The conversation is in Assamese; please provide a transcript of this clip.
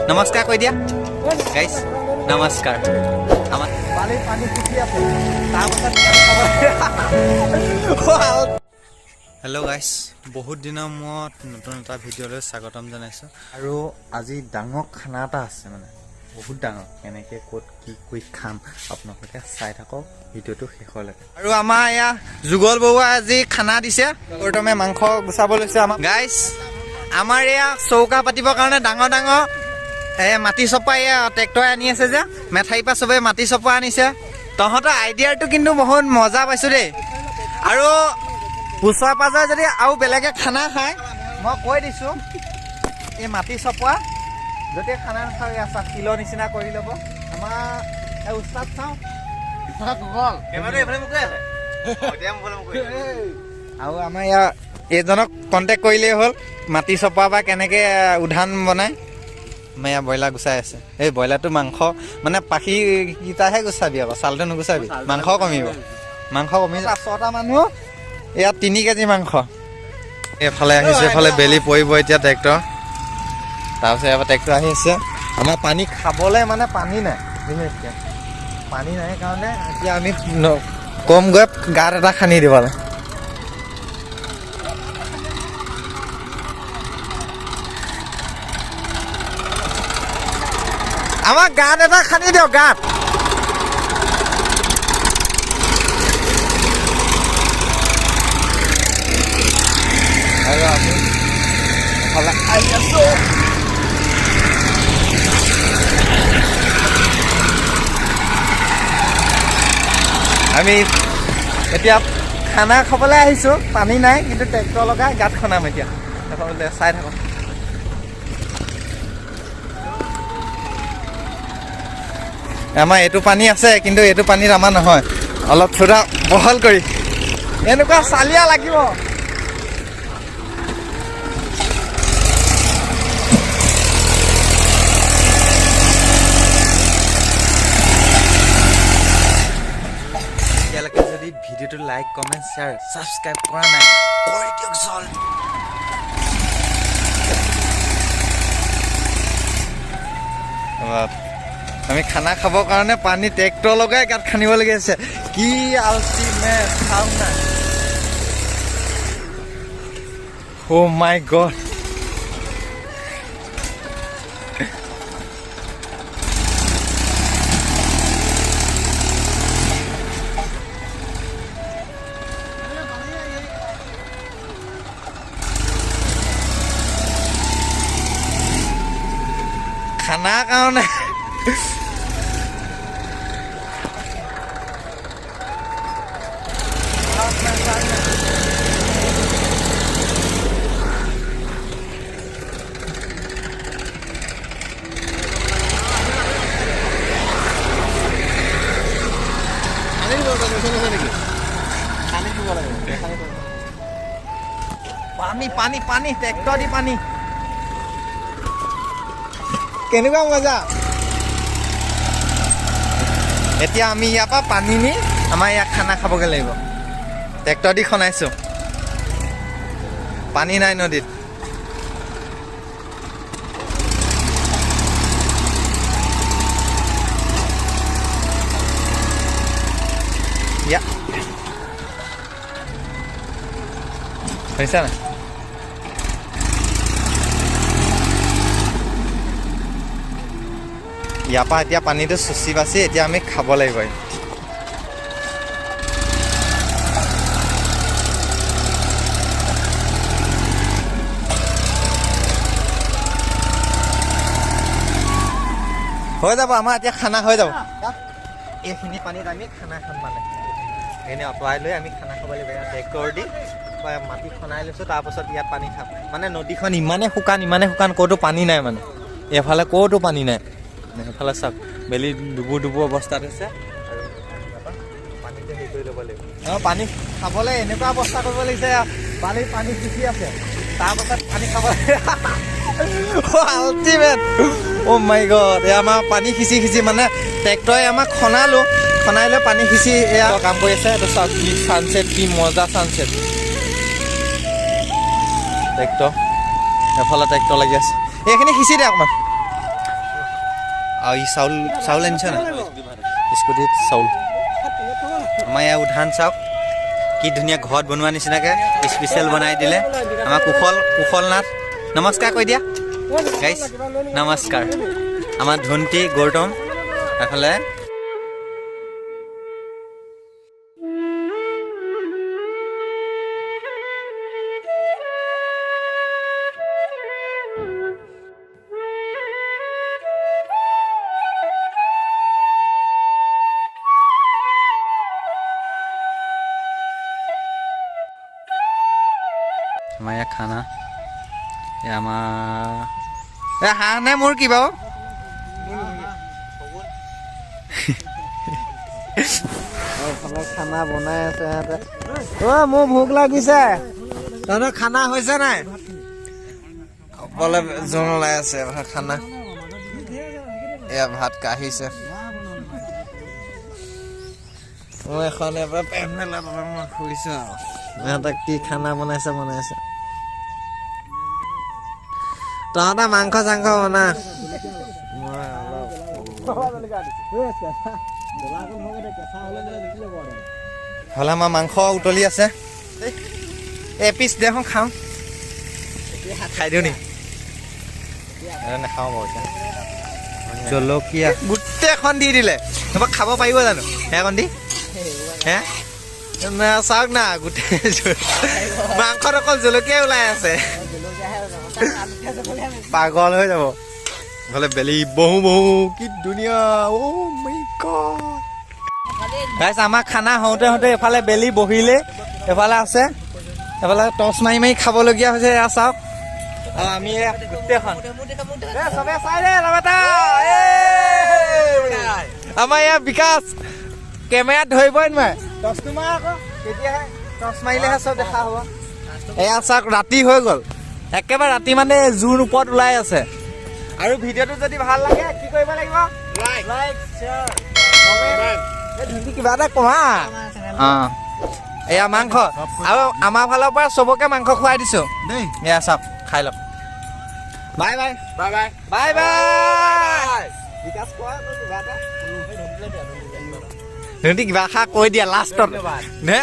নমস্কাৰ কৈ দিয়া গাইছ নমস্কাৰ আমাৰ হেল্ল' গাইছ বহুত দিনৰ মূৰত নতুন এটা ভিডিঅ'লৈ স্বাগতম জনাইছোঁ আৰু আজি ডাঙৰ খানা এটা আছে মানে বহুত ডাঙৰ কেনেকৈ ক'ত কি কৰি খাম আপোনালোকে চাই থাকক ভিডিঅ'টো শেষলৈকে আৰু আমাৰ এয়া যুগল বৰুৱা আজি খানা দিছে প্ৰথমে মাংস গুচাব লৈছে আমাৰ গাইছ আমাৰ এয়া চৌকা পাতিবৰ কাৰণে ডাঙৰ ডাঙৰ মাটি চপা এয়া ট্ৰেক্টৰ আনি আছে যে মেঠাইৰ পৰা চবেই মাটি চপা আনিছে তহঁতৰ আইডিয়াটো কিন্তু বহুত মজা পাইছোঁ দেই আৰু ওচৰে পাজৰে যদি আৰু বেলেগে খানা খায় মই কৈ দিছোঁ এই মাটি চপোৱা যদি খানা নাখায় আছা তিলৰ নিচিনা কৰি ল'ব আমাৰ এই উস্তাদ চাওঁ আৰু আমাৰ ইয়াৰ এইজনক কণ্টেক্ট কৰিলেই হ'ল মাটি চপোৱা বা কেনেকৈ উধান বনায় আমাৰ ইয়াৰ ব্ৰইলাৰ গুচাই আছে এই ব্ৰইলাৰটো মাংস মানে পাখিকেইটাহে গুচাবি আকৌ ছালটো নুগুচাবি মাংস কমিব ছটা মানুহ ইয়াত 3 কেজি মাংস এইফালে আহিছে এইফালে বেলি পৰিব এতিয়া ট্ৰেক্টৰ তাৰপিছত এবাৰ ট্ৰেক্টৰ আহি আছে আমাৰ পানী খাবলৈ মানে পানী নাই বিশেষকৈ পানী নাই কাৰণে এতিয়া আমি কম গৈ গাঁত এটা খান্দি দিবলৈ আমাক গাঁত এটা খান্দি দিয়ক গাঁত আৰু আমি এফালে আহি আছোঁ আমি এতিয়া খানা খাবলৈ আহিছোঁ পানী নাই কিন্তু ট্ৰেক্টৰ লগাই গাঁত খনাম এতিয়া চাই থাকক আমাৰ এইটো পানী আছে কিন্তু এইটো পানীত আমাৰ নহয় অলপ থোৰা বহল কৰি এনেকুৱা চালিয়া লাগিব এতিয়ালৈকে যদি ভিডিঅ'টো লাইক কমেণ্ট শ্বেয়াৰ ছাবস্ক্ৰাইব কৰা নাই কৰি দিয়ক জল আমি খানা খাবৰ কাৰণে পানী ট্ৰেক্টৰ লগাই গাঁত খান্দিবলগীয়া হৈছে কি আল্টিমেট চাওঁ নাই অ' মাই গড খানাৰ কাৰণে পানী পানী পানী ট্ৰেক্টৰ দি পানী কেনেকুৱা মজা এতিয়া আমি ইয়াৰ পৰা পানী নি আমাৰ ইয়াত খানা খাবগৈ লাগিব ট্ৰেক্টৰ দি খনাইছোঁ পানী নাই নদীত শুনিছা নাই ইয়াৰ পৰা এতিয়া পানীটো চুচি বাচি এতিয়া আমি খাব লাগিব হৈ যাব আমাৰ এতিয়া খানা হৈ যাব এইখিনি পানীত আমি খানা খাম মানে এনে আঁতৰাই লৈ আমি খানা খাব লাগিব ইয়াত ট্ৰেক্টৰ দি মাটি খনাই লৈছোঁ তাৰপাছত ইয়াত পানী খাম মানে নদীখন ইমানে শুকান ক'তো পানী নাই মানে এইফালে ক'তো পানী নাই এইফালে চাওক বেলি ডুবু অৱস্থাত আছে আৰু পানীটো হেৰি কৰি ল'ব লাগিব পানী খাবলৈ এনেকুৱা অৱস্থা কৰিব লাগিছে পানী সিঁচি আছে তাৰপাছত পানী খাব আল্টিমেট অ' মাই গড এয়া আমাৰ পানী সিঁচি মানে ট্ৰেক্টৰে আমাক খনাই লৈ পানী সিঁচি এয়া কাম কৰি আছে এইটো চাওক কি ছানছেট কি মজা ছানছেট ট্ৰেক্টৰ এফালে ট্ৰেক্টৰ লাগি আছে এইখিনি সিঁচি দে অকণমান আৰু ই চাউল আনিছে নাই স্কুটিত চাউল আমাৰ ইয়াৰ উধান চাওক কি ধুনীয়া ঘৰত বনোৱা নিচিনাকৈ স্পেচিয়েল বনাই দিলে আমাৰ কুশল নাথ নমস্কাৰ কৈ দিয়া গাইছ নমস্কাৰ আমাৰ ধুন্তি গৌতম এফালে আমাৰ ইয়াৰ খানা আমাৰ হাঁহ নে মোৰ কি বাৰু খানা বনাই আছে সিহঁতে মোৰ ভোক লাগিছে তহঁতৰ খানা হৈছে নাই অকলে জোন ওলাই আছে খানা এয়া ভাত কাঢ়িছে মই এখন এবাৰ পেট মেলা মই শুইছো আৰু সিহঁতক কি খানা বনাইছে তহঁতে মাংস চাংস বনা হ'লে আমাৰ মাংস উতলি আছে এপিচ দে এখন খাওঁ খাই দিওঁ নি নাখাওঁ বাৰু এতিয়া জলকীয়া গোটেইখন দি দিলে তাৰপৰা খাব পাৰিব জানো সেইখন দি হে চাওক না গোটেই মাংসত অকল জলকীয়াই ওলাই আছে পাগল হৈ যাব নহ'লে বেলি বহু কি ধুনীয়া গাইছ আমাৰ খানা হওঁতে এফালে বেলি বহিলে এফালে আছে এফালে টৰ্চ মাৰি খাবলগীয়া হৈছে এয়া চাওক আৰু আমি গোটেইখন চবে চাই দে আমাৰ ইয়াৰ বিকাশ কেমেৰাত ধৰিবই নোৱাৰে টৰ্চটো মাৰ আকৌ তেতিয়াহে টৰ্চ মাৰিলেহে চব দেখা হ'ব এয়া চাওক ৰাতি হৈ গ'ল একেবাৰে ৰাতি মানে জোৰ ওপৰত ওলাই আছে আৰু ভিডিঅ'টো যদি ভাল লাগে কি কৰিব লাগিব লাইক শ্বেয়াৰ কমেণ্ট কিবা এটা কমা এয়া মাংস আৰু আমাৰ ফালৰ পৰা চবকে মাংস খুৱাই দিছো দেই এয়া চাওক খাই লওক bye bye bye bye bye bye বিকাশ কোৱা কিবা এটা কিবা কৈ দিয়া লাষ্টত নে